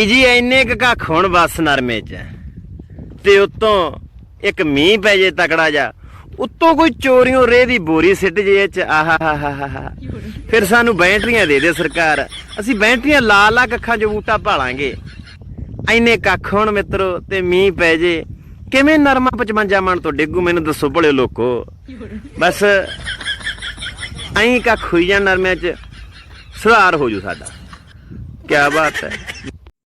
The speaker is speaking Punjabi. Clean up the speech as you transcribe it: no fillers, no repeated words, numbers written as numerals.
ਜੀ ਇੰਨੇ ਕੁ ਕੱਖ ਹੁਣ ਬਸ ਨਰਮੇ 'ਚ ਤੇ ਉੱਤੋਂ ਇੱਕ ਮੀਂਹ ਪੈ ਜੇ ਤਕੜਾ ਜਾ, ਉੱਤੋਂ ਕੋਈ ਚੋਰੀਓਂ ਰੇਹ ਦੀ ਬੋਰੀ ਸਿੱਟ ਜੇ ਚ, ਆਹਾ ਫਿਰ ਸਾਨੂੰ ਬੈਟਰੀਆਂ ਦੇ ਸਰਕਾਰ, ਅਸੀਂ ਬੈਟਰੀਆਂ ਲਾ ਕੱਖਾਂ 'ਚ ਬੂਟਾ ਭਾਲਾਂਗੇ। ਇੰਨੇ ਕੱਖ ਹੁਣ ਮਿੱਤਰੋ ਤੇ ਮੀਂਹ ਪੈ ਜੇ, ਕਿਵੇਂ ਨਰਮਾ 55 ਮਣ ਤੋਂ ਡਿੱਗੂ ਮੈਨੂੰ ਦੱਸੋ ਭਲੇ ਲੋਕੋ। ਬਸ ਐਂ ਕੱਖ ਹੋਈ ਜਾਂ ਨਰਮਿਆਂ 'ਚ ਸੁਧਾਰ ਹੋ ਜੂ ਸਾਡਾ। ਕਿਆ ਬਾਤ ਹੈ।